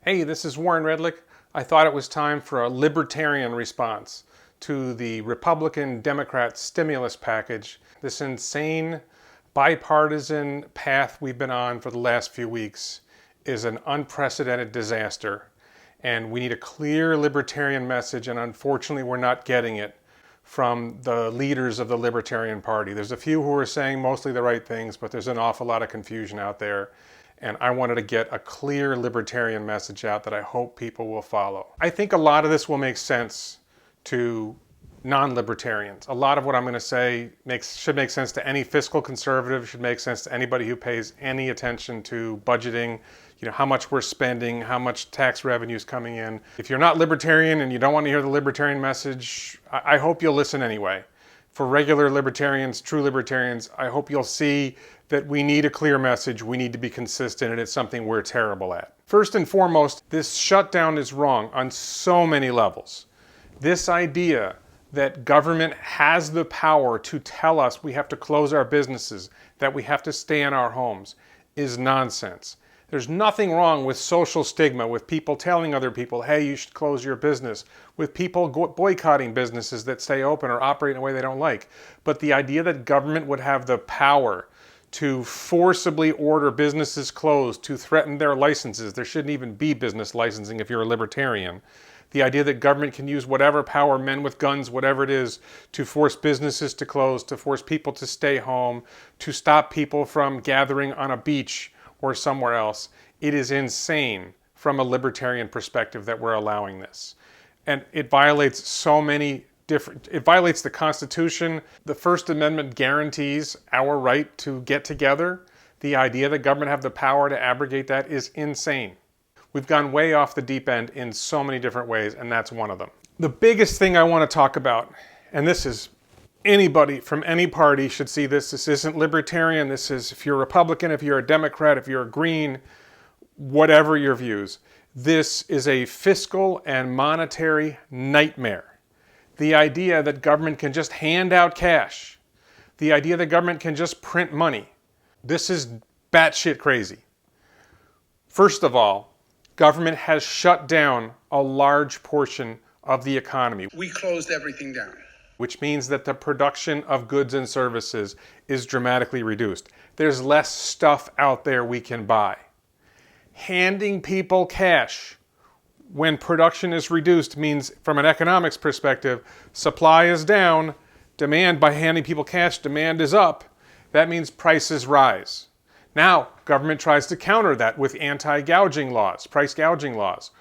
Hey, this is Warren Redlick. I thought it was time for a libertarian response to the Republican-Democrat stimulus package, this insane bipartisan path we've been on for the last few weeks is an unprecedented disaster, and we need a clear libertarian message, and unfortunately we're not getting it from the leaders of the Libertarian Party. There's a few who are saying mostly the right things, but there's an awful lot of confusion out there. And I wanted to get a clear libertarian message out that I hope people will follow. I think a lot of this will make sense to non-libertarians. A lot of what I'm going to say should make sense to any fiscal conservative, should make sense to anybody who pays any attention to budgeting, how much we're spending, how much tax revenue is coming in. If you're not libertarian and you don't want to hear the libertarian message, I hope you'll listen anyway. For regular libertarians, true libertarians, I hope you'll see that we need a clear message, we need to be consistent, and it's something we're terrible at. First and foremost, this shutdown is wrong on so many levels. This idea that government has the power to tell us we have to close our businesses, that we have to stay in our homes, is nonsense. There's nothing wrong with social stigma, with people telling other people, hey, you should close your business, with people boycotting businesses that stay open or operate in a way they don't like. But the idea that government would have the power to forcibly order businesses closed, to threaten their licenses, there shouldn't even be business licensing if you're a libertarian. The idea that government can use whatever power, men with guns, whatever it is, to force businesses to close, to force people to stay home, to stop people from gathering on a beach or somewhere else. It is insane from a libertarian perspective that we're allowing this. And it violates so many it violates the Constitution. The First Amendment guarantees our right to get together. The idea that government have the power to abrogate that is insane. We've gone way off the deep end in so many different ways, and that's one of them. The biggest thing I want to talk about, and this is anybody from any party should see this. This isn't libertarian. This is if you're a Republican, if you're a Democrat, if you're a Green, whatever your views. This is a fiscal and monetary nightmare. The idea that government can just hand out cash. The idea that government can just print money. This is batshit crazy. First of all, government has shut down a large portion of the economy. We closed everything down. Which means that the production of goods and services is dramatically reduced. There's less stuff out there we can buy. Handing people cash when production is reduced means, from an economics perspective, supply is down, demand, by handing people cash, demand is up. That means prices rise. Now, government tries to counter that with anti-gouging laws, price gouging laws.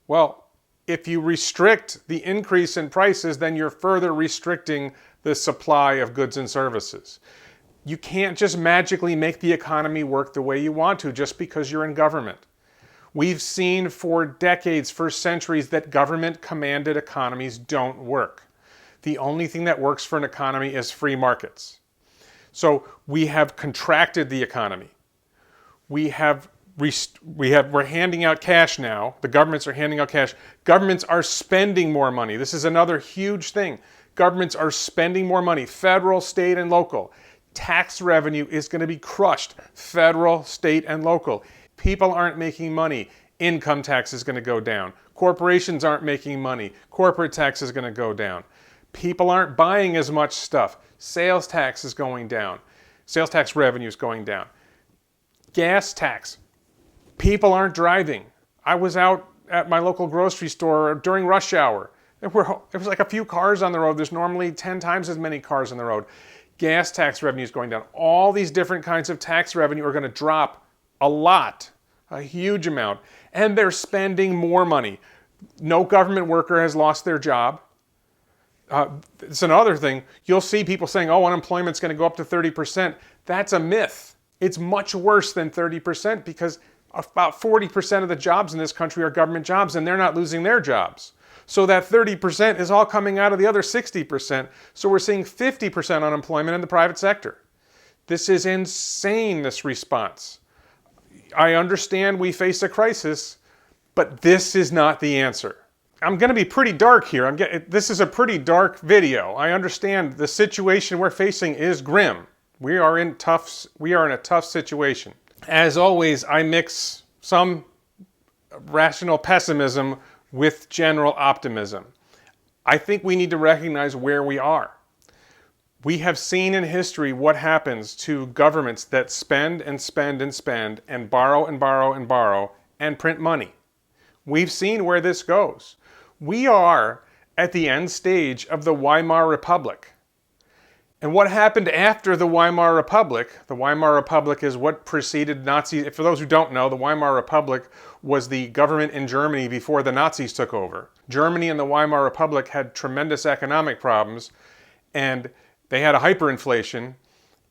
Well, if you restrict the increase in prices, then you're further restricting the supply of goods and services. You can't just magically make the economy work the way you want to just because you're in government. We've seen for decades, for centuries, that government-commanded economies don't work. The only thing that works for an economy is free markets. So we have contracted the economy. We're handing out cash now. The governments are handing out cash. Governments are spending more money. This is another huge thing. Governments are spending more money, federal, state, and local. Tax revenue is going to be crushed, federal, state, and local. People aren't making money. Income tax is going to go down. Corporations aren't making money. Corporate tax is going to go down. People aren't buying as much stuff. Sales tax is going down. Sales tax revenue is going down. Gas tax. People aren't driving. I was out at my local grocery store during rush hour. There was like a few cars on the road. There's normally 10 times as many cars on the road. Gas tax revenue is going down. All these different kinds of tax revenue are going to drop a lot, a huge amount, and they're spending more money. No government worker has lost their job. It's another thing. You'll see people saying, oh, unemployment's going to go up to 30%. That's a myth. It's much worse than 30% because about 40% of the jobs in this country are government jobs, and they're not losing their jobs. So that 30% is all coming out of the other 60%. So we're seeing 50% unemployment in the private sector. This is insane, this response. I understand we face a crisis, but this is not the answer. I'm going to be pretty dark here. This is a pretty dark video. I understand the situation we're facing is grim. We are in a tough situation. As always, I mix some rational pessimism with general optimism. I think we need to recognize where we are. We have seen in history what happens to governments that spend and spend and spend and borrow and borrow and borrow and print money. We've seen where this goes. We are at the end stage of the Weimar Republic. And what happened after the Weimar Republic? The Weimar Republic is what preceded Nazis. For those who don't know, the Weimar Republic was the government in Germany before the Nazis took over. Germany and the Weimar Republic had tremendous economic problems, and they had a hyperinflation,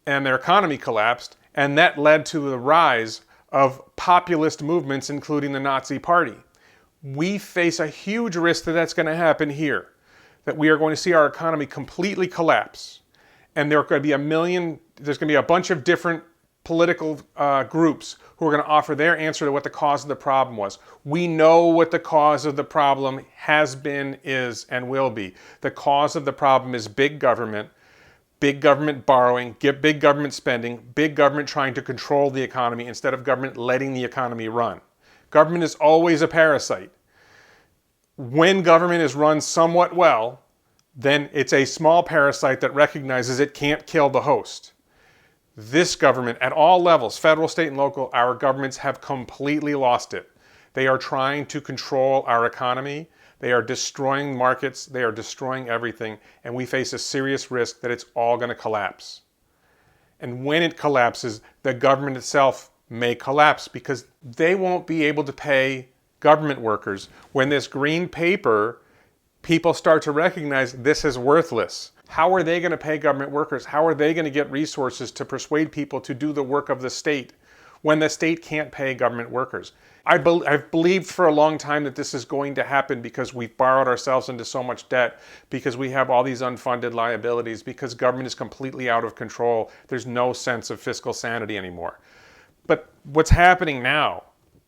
and their economy collapsed, and that led to the rise of populist movements, including the Nazi Party. We face a huge risk that that's going to happen here, that we are going to see our economy completely collapse. And there's going to be a bunch of different political groups who are going to offer their answer to what the cause of the problem was. We know what the cause of the problem has been, is, and will be. The cause of the problem is big government borrowing, big government spending, big government trying to control the economy instead of government letting the economy run. Government is always a parasite. When government is run somewhat well, then it's a small parasite that recognizes it can't kill the host. This government, at all levels, federal, state, and local, our governments have completely lost it. They are trying to control our economy. They are destroying markets. They are destroying everything. And we face a serious risk that it's all going to collapse. And when it collapses, the government itself may collapse because they won't be able to pay government workers. When this green paper, people start to recognize this is worthless. How are they going to pay government workers? How are they going to get resources to persuade people to do the work of the state when the state can't pay government workers? I've believed for a long time that this is going to happen because we've borrowed ourselves into so much debt, because we have all these unfunded liabilities, because government is completely out of control. There's no sense of fiscal sanity anymore. But what's happening now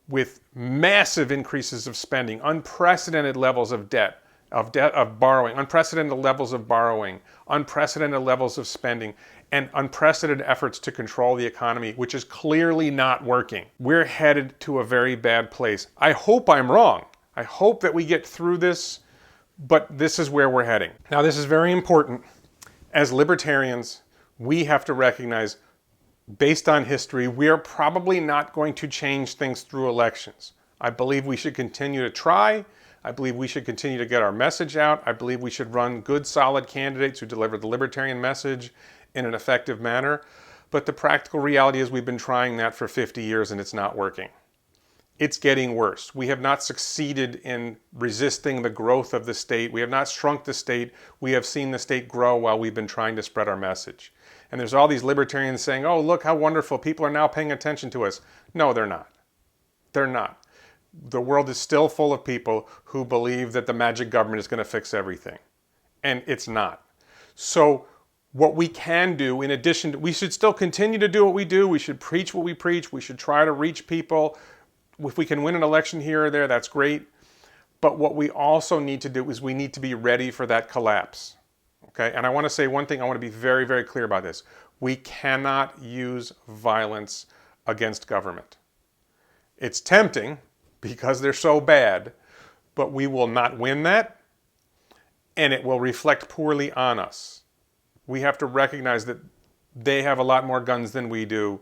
with massive increases of spending, unprecedented levels of debt, of borrowing, unprecedented levels of borrowing, unprecedented levels of spending, and unprecedented efforts to control the economy, which is clearly not working. We're headed to a very bad place. I hope I'm wrong. I hope that we get through this, but this is where we're heading. Now, this is very important. As libertarians, we have to recognize, based on history, we are probably not going to change things through elections. I believe we should continue to try. I believe we should continue to get our message out. I believe we should run good, solid candidates who deliver the libertarian message in an effective manner. But the practical reality is we've been trying that for 50 years and it's not working. It's getting worse. We have not succeeded in resisting the growth of the state. We have not shrunk the state. We have seen the state grow while we've been trying to spread our message. And there's all these libertarians saying, oh, look how wonderful, people are now paying attention to us. No, they're not. They're not. The world is still full of people who believe that the magic government is going to fix everything. And it's not. So what we can do, in addition to, we should still continue to do what we do. We should preach what we preach. We should try to reach people. If we can win an election here or there, that's great. But what we also need to do is we need to be ready for that collapse. Okay? And I want to say one thing. I want to be very, very clear about this. We cannot use violence against government. It's tempting, because they're so bad, but we will not win that, and it will reflect poorly on us. We have to recognize that they have a lot more guns than we do.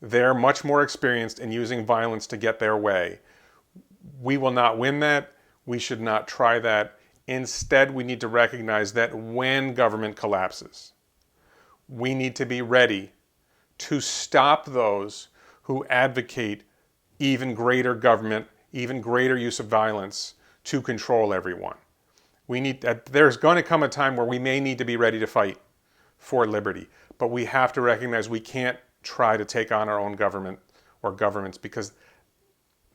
They're much more experienced in using violence to get their way. We will not win that. We should not try that. Instead, we need to recognize that when government collapses, we need to be ready to stop those who advocate even greater government, even greater use of violence to control everyone. There's going to come a time where we may need to be ready to fight for liberty, but we have to recognize we can't try to take on our own government or governments, because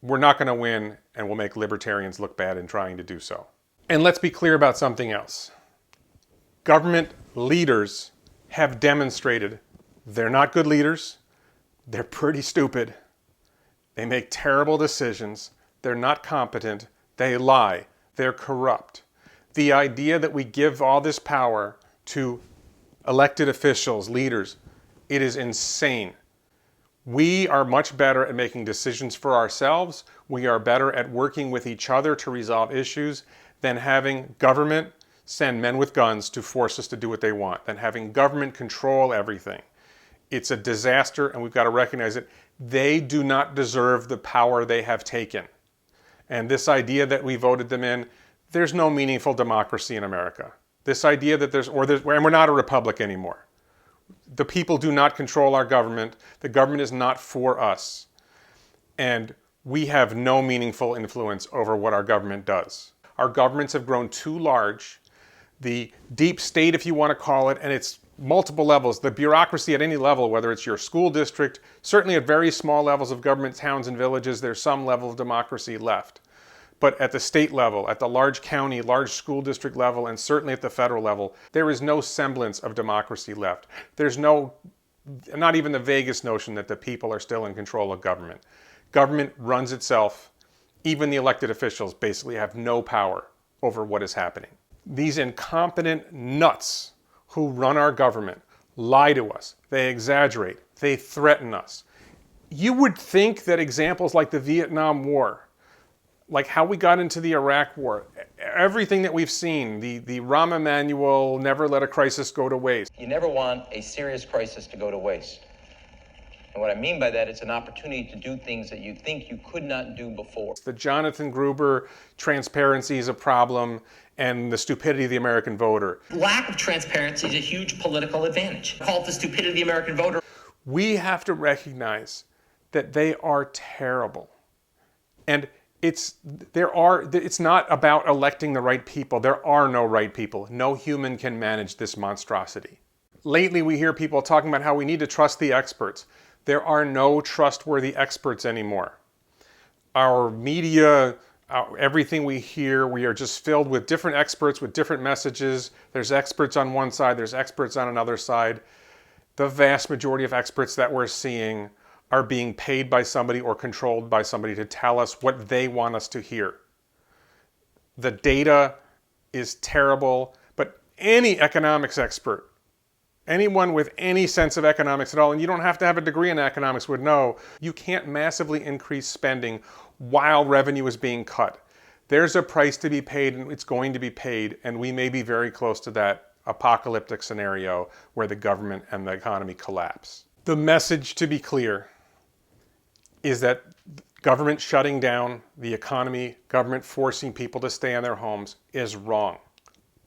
we're not going to win, and we'll make libertarians look bad in trying to do so. And let's be clear about something else. Government leaders have demonstrated they're not good leaders. They're pretty stupid. They make terrible decisions. They're not competent. They lie. They're corrupt. The idea that we give all this power to elected officials, leaders, it is insane. We are much better at making decisions for ourselves. We are better at working with each other to resolve issues than having government send men with guns to force us to do what they want, than having government control everything. It's a disaster, and we've got to recognize it. They do not deserve the power they have taken. And this idea that we voted them in, there's no meaningful democracy in America. This idea that and we're not a republic anymore. The people do not control our government. The government is not for us. And we have no meaningful influence over what our government does. Our governments have grown too large. The deep state, if you want to call it, and it's multiple levels. The bureaucracy at any level, whether it's your school district, certainly at very small levels of government, towns and villages, there's some level of democracy left. But at the state level, at the large county, large school district level, and certainly at the federal level, there is no semblance of democracy left. There's not even the vaguest notion that the people are still in control of government. Government runs itself. Even the elected officials basically have no power over what is happening. These incompetent nuts who run our government lie to us. They exaggerate. They threaten us. You would think that examples like the Vietnam War, like how we got into the Iraq War, everything that we've seen, the Rahm Emanuel, never let a crisis go to waste. You never want a serious crisis to go to waste. And what I mean by that, it's an opportunity to do things that you think you could not do before. The Jonathan Gruber transparency is a problem, and the stupidity of the American voter. Lack of transparency is a huge political advantage. Call it the stupidity of the American voter. We have to recognize that they are terrible. And it's not about electing the right people. There are no right people. No human can manage this monstrosity. Lately, we hear people talking about how we need to trust the experts. There are no trustworthy experts anymore. Our media, everything we hear, we are just filled with different experts with different messages. There's experts on one side, there's experts on another side. The vast majority of experts that we're seeing are being paid by somebody or controlled by somebody to tell us what they want us to hear. The data is terrible, but any economics expert, anyone with any sense of economics at all, and you don't have to have a degree in economics, would know you can't massively increase spending while revenue is being cut. There's a price to be paid, and it's going to be paid, and we may be very close to that apocalyptic scenario where the government and the economy collapse. The message, to be clear, is that government shutting down the economy, government forcing people to stay in their homes is wrong,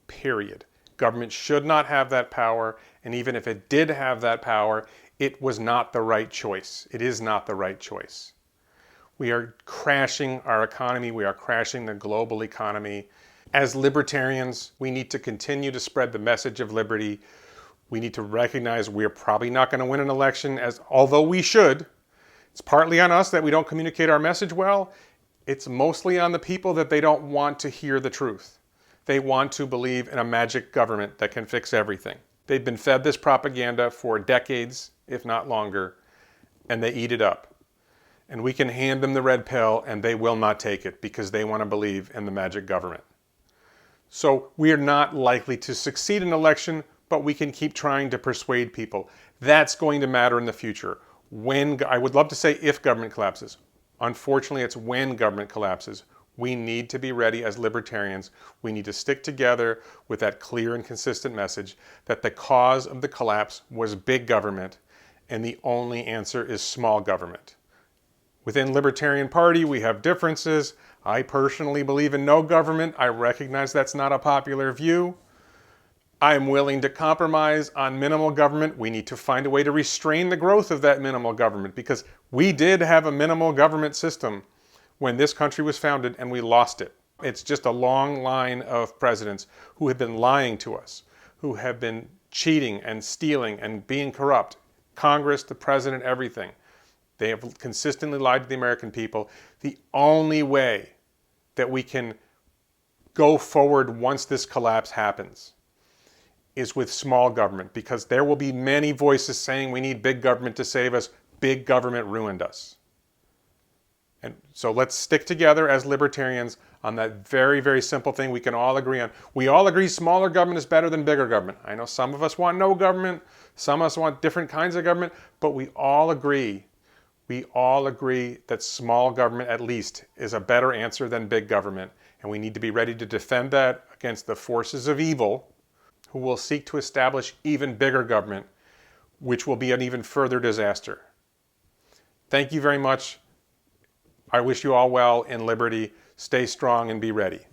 period. Government should not have that power, and even if it did have that power, it was not the right choice. It is not the right choice. We are crashing our economy. We are crashing the global economy. As libertarians, we need to continue to spread the message of liberty. We need to recognize we're probably not going to win an election, although we should. It's partly on us that we don't communicate our message well. It's mostly on the people that they don't want to hear the truth. They want to believe in a magic government that can fix everything. They've been fed this propaganda for decades, if not longer, and they eat it up. And we can hand them the red pill and they will not take it because they want to believe in the magic government. So we are not likely to succeed in an election, but we can keep trying to persuade people. That's going to matter in the future. I would love to say if government collapses. Unfortunately, it's when government collapses. We need to be ready as libertarians. We need to stick together with that clear and consistent message that the cause of the collapse was big government and the only answer is small government. Within Libertarian Party, we have differences. I personally believe in no government. I recognize that's not a popular view. I'm willing to compromise on minimal government. We need to find a way to restrain the growth of that minimal government because we did have a minimal government system when this country was founded and we lost it. It's just a long line of presidents who have been lying to us, who have been cheating and stealing and being corrupt. Congress, the president, everything. They have consistently lied to the American people. The only way that we can go forward once this collapse happens is with small government, because there will be many voices saying we need big government to save us. Big government ruined us. And so let's stick together as libertarians on that very, very simple thing we can all agree on. We all agree smaller government is better than bigger government. I know some of us want no government, some of us want different kinds of government, but we all agree We all agree that small government, at least, is a better answer than big government, and we need to be ready to defend that against the forces of evil who will seek to establish even bigger government, which will be an even further disaster. Thank you very much. I wish you all well in liberty. Stay strong and be ready.